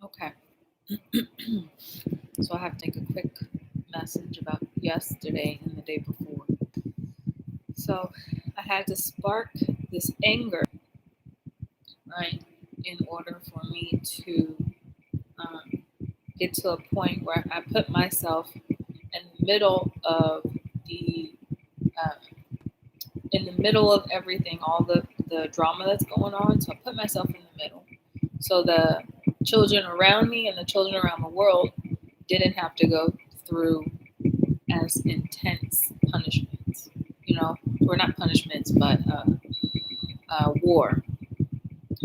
Okay. So I have to take a quick message about yesterday and the day before. So I had to spark this anger, right, in order for me to um, get to a point where I put myself in the middle of the uh, in the middle of everything, all the drama that's going on. So I put myself in the middle. So the children around me and the children around the world didn't have to go through as intense punishments. Or not punishments, but war.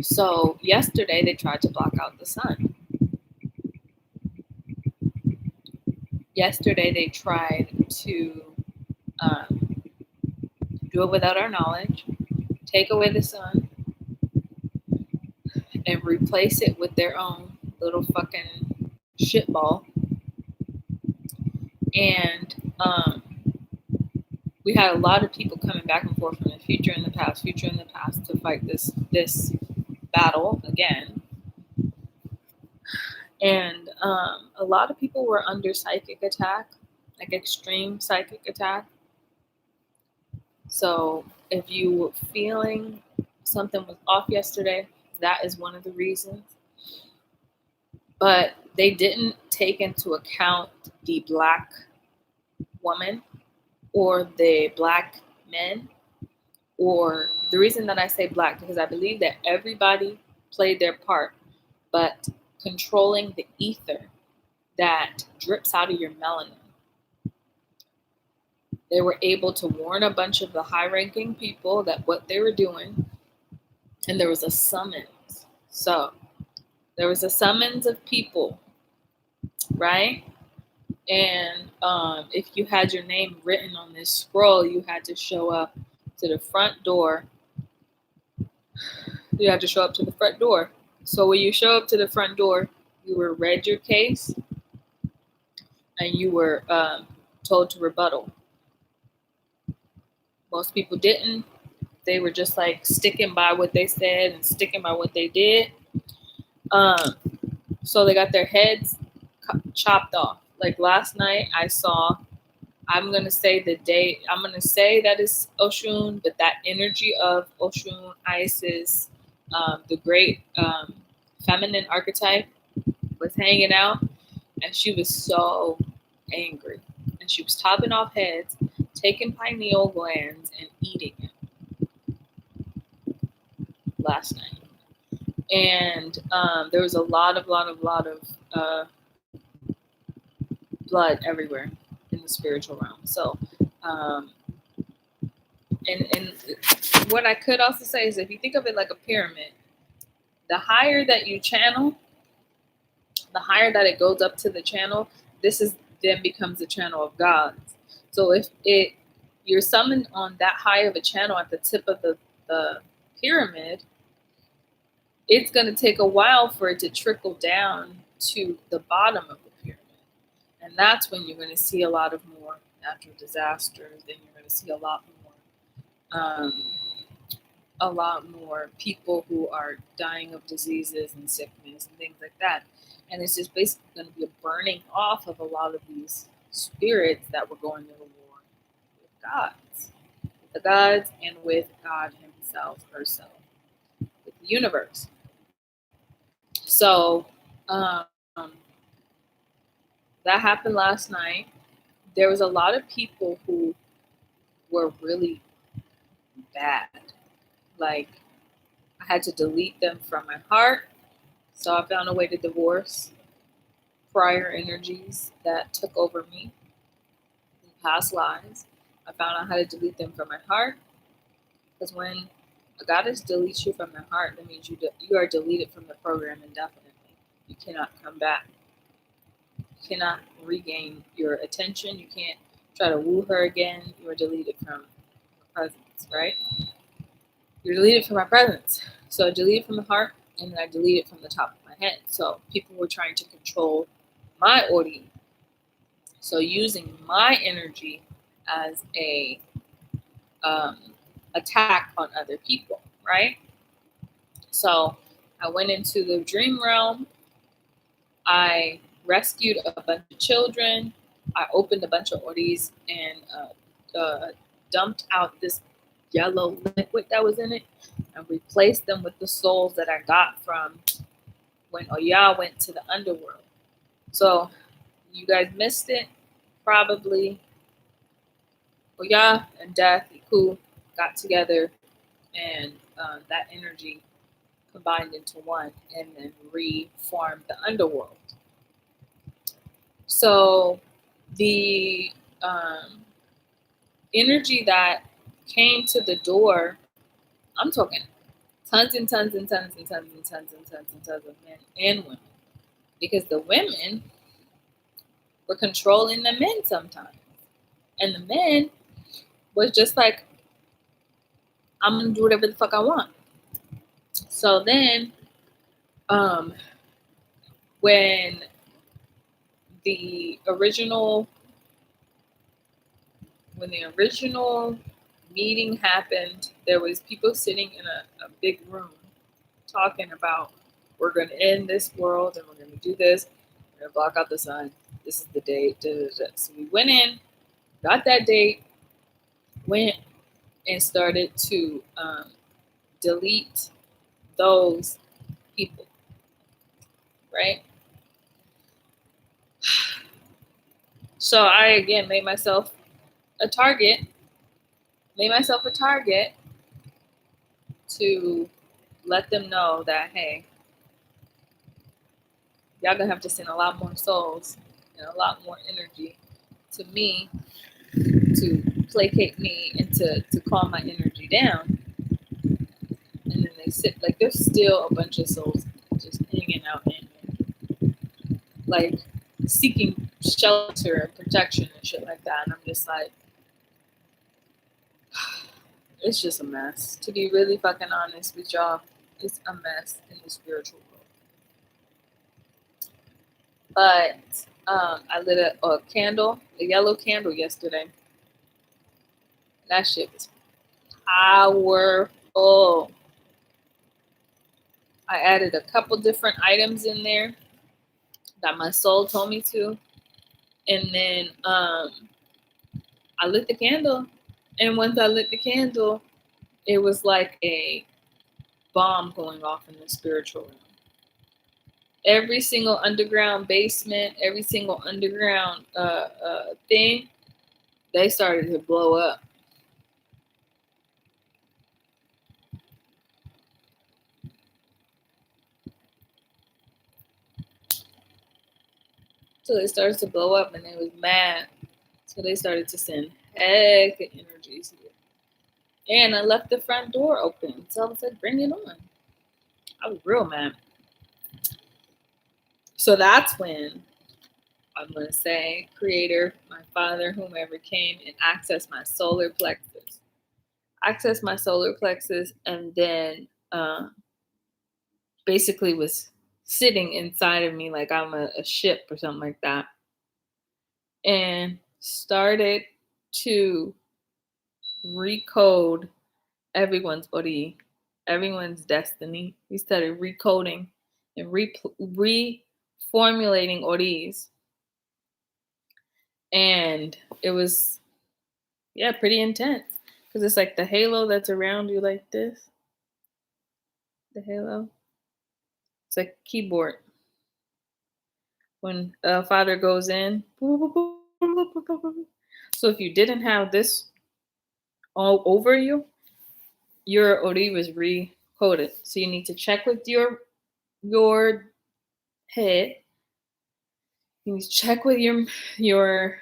So yesterday they tried to block out the sun. Yesterday they tried to um, do it without our knowledge, take away the sun, and replace it with their own little fucking shitball. And we had a lot of people coming back and forth from the future and the past to fight this battle again. And a lot of people were under psychic attack, like extreme psychic attack. So if you were feeling something was off yesterday, that is one of the reasons. But they didn't take into account the black woman or the black men. Or the reason that I say black, because I believe that everybody played their part, but controlling the ether that drips out of your melanin. They were able to warn a bunch of the high ranking people that what they were doing, and there was a summons. So there was a summons of people, right? And if you had your name written on this scroll, you had to show up to the front door. You had to show up to the front door. So when you show up to the front door, you were read your case and you were told to rebuttal. Most people didn't. They were just like sticking by what they said and sticking by what they did. Um, so they got their heads chopped off. Like last night, I saw. I'm gonna say the day. I'm gonna say that is Oshun, but that energy of Oshun, Isis, the great feminine archetype, was hanging out, and she was so angry, and she was chopping off heads, taking pineal glands, and eating it last night. And there was a lot of blood everywhere in the spiritual realm. So, um, and what I could also say is, if you think of it like a pyramid, the higher that you channel, the higher that it goes up to the channel. This is then becomes the channel of God. So if you're summoned on that high of a channel at the tip of the pyramid, it's going to take a while for it to trickle down to the bottom of the pyramid. And that's when you're going to see a lot of more natural disasters. Then you're going to see a lot more people who are dying of diseases and sickness and things like that. And it's just basically going to be a burning off of a lot of these spirits that were going to the war with gods, with the gods, and with God Himself, herself, with the universe. So that happened last night. There was a lot of people who were really bad. Like, I had to delete them from my heart. So I found a way to divorce prior energies that took over me in past lives. I found out how to delete them from my heart. Because when a goddess deletes you from the heart, that means you are deleted from the program indefinitely. You cannot come back. You cannot regain your attention. You can't try to woo her again. You are deleted from her presence, right? You're deleted from my presence. So I deleted from the heart, and then I deleted from the top of my head. So people were trying to control my audience. So using my energy as a um, attack on other people, right? So I went into the dream realm, I rescued a bunch of children. I opened a bunch of odis and dumped out this yellow liquid that was in it and replaced them with the souls that I got from when Oya went to the underworld. So you guys missed it, probably. Oya and Death, Iku got together, and that energy combined into one and then reformed the underworld. So the energy that came to the door, I'm talking tons and tons and tons and tons and tons and tons and tons of men and women. Because the women were controlling the men sometimes. And the men was just like, I'm gonna do whatever the fuck I want. So then when the original meeting happened, there was people sitting in a big room talking about, we're going to end this world and we're going to do this. We're going to block out the sun. This is the date. Da, da, da. So we went in, got that date, went and started to delete those people, right? So I, again, made myself a target to let them know that, hey, y'all gonna have to send a lot more souls and a lot more energy to me to placate me and to calm my energy down. And then they sit, like, there's still a bunch of souls just hanging out in there, like seeking shelter and protection and shit like that. And I'm just like, it's just a mess. To be really fucking honest with y'all, it's a mess in the spiritual world. But I lit a candle, a yellow candle yesterday. That shit was powerful. I added a couple different items in there that my soul told me to. And then I lit the candle. And once I lit the candle, it was like a bomb going off in the spiritual realm. Every single underground basement, every single underground thing, they started to blow up. So they started to blow up and they was mad. So they started to send heck of energies here. And I left the front door open. So I was like, bring it on. I was real mad. So that's when I'm going to say, Creator, my Father, whomever came and accessed my solar plexus. Accessed my solar plexus and then basically was sitting inside of me like I'm a ship or something like that. And started to recode everyone's body, everyone's destiny. We started recoding and reformulating odis. And it was, yeah, pretty intense. Because it's like the halo that's around you like this. The halo. It's like a keyboard. When Father goes in. So if you didn't have this all over you, your ori was recoded. So you need to check with your head. You need to check with your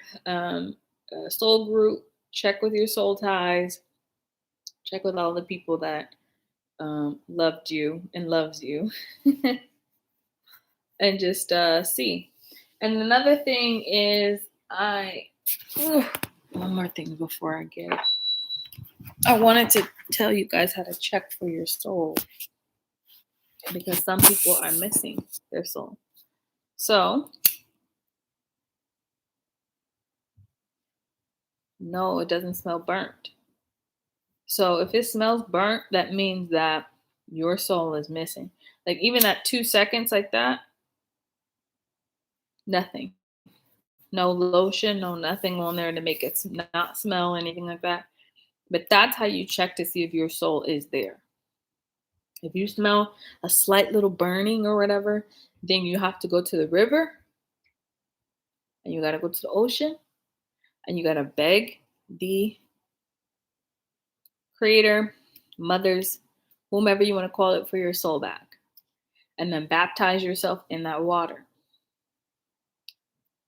soul group. Check with your soul ties. Check with all the people that loved you and loves you, and just see. And another thing is, one more thing before I get. I wanted to tell you guys how to check for your soul, because some people are missing their soul. So, no, it doesn't smell burnt. So if it smells burnt, that means that your soul is missing. Like even at 2 seconds like that, Nothing. No lotion, no nothing on there to make it not smell anything like that. But that's how you check to see if your soul is there. If you smell a slight little burning or whatever, then you have to go to the river and you got to go to the ocean and you got to beg the creator, mothers, whomever you want to call it, for your soul back. And then baptize yourself in that water.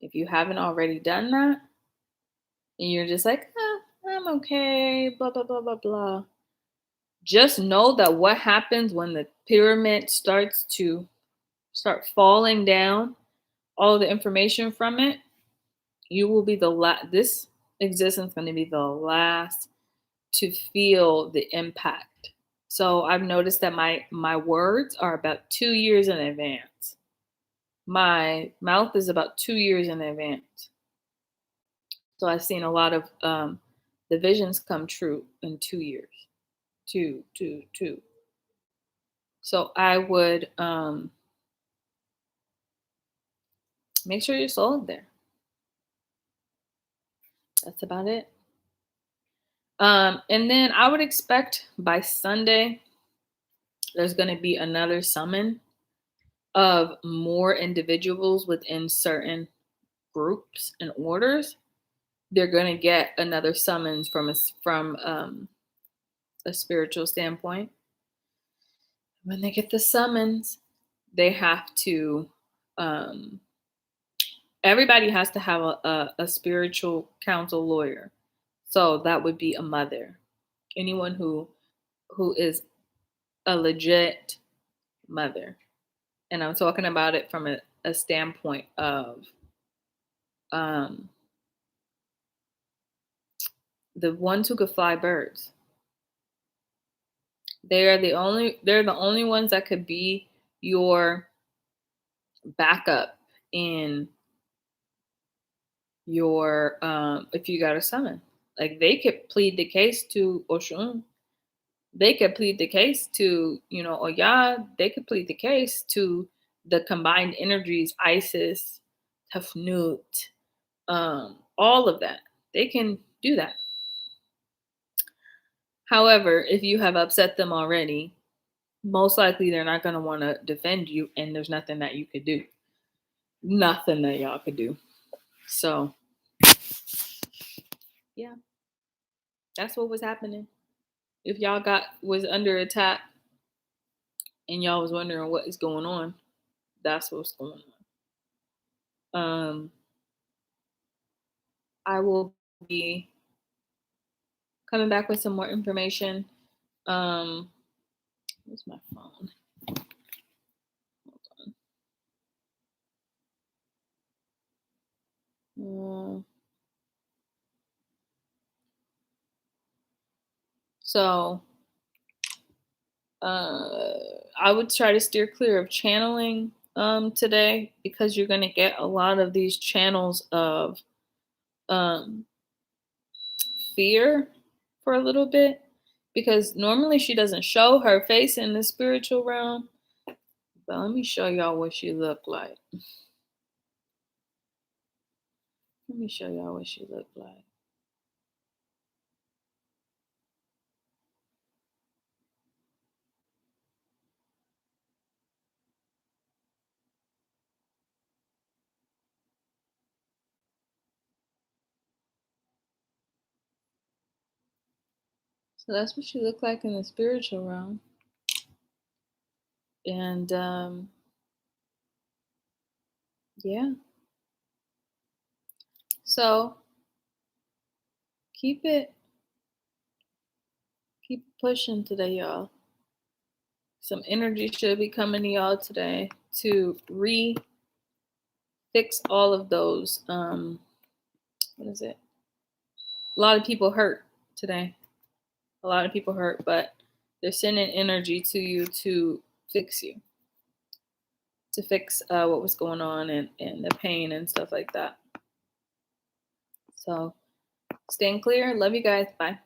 If you haven't already done that, and you're just like, I'm okay, blah, blah, blah, blah, blah. Just know that what happens when the pyramid starts to start falling down, all the information from it, you will be the last, this existence is going to be the last to feel the impact. So I've noticed that my words are about 2 years in advance. My mouth is about 2 years in advance. So I've seen a lot of the visions come true in 2 years. Two. So I would make sure your soul is there. That's about it. And then I would expect by Sunday, there's going to be another summon of more individuals within certain groups and orders. They're going to get another summons from a spiritual standpoint. When they get the summons, they have to everybody has to have a spiritual counsel lawyer. So that would be a mother. Anyone who is a legit mother. And I'm talking about it from a standpoint of the ones who could fly birds. They're the only ones that could be your backup in your if you got a summon. Like they could plead the case to Oshun. They could plead the case to, Oya. They could plead the case to the combined energies, Isis, Tafnut, all of that. They can do that. However, if you have upset them already, most likely they're not going to want to defend you, and there's nothing that you could do. Nothing that y'all could do. So, yeah, that's what was happening. If y'all was under attack and y'all was wondering what is going on, that's what's going on. I will be coming back with some more information. Where's my phone? Hold on. So I would try to steer clear of channeling today, because you're going to get a lot of these channels of fear for a little bit, because normally she doesn't show her face in the spiritual realm. But let me show y'all what she looked like. Let me show y'all what she looked like. So that's what she looked like in the spiritual realm. And yeah. So keep pushing today, y'all. Some energy should be coming to y'all today to fix all of those. What is it? A lot of people hurt today. A lot of people hurt, but they're sending energy to you to fix you, to fix what was going on and the pain and stuff like that. So staying clear. Love you guys. Bye.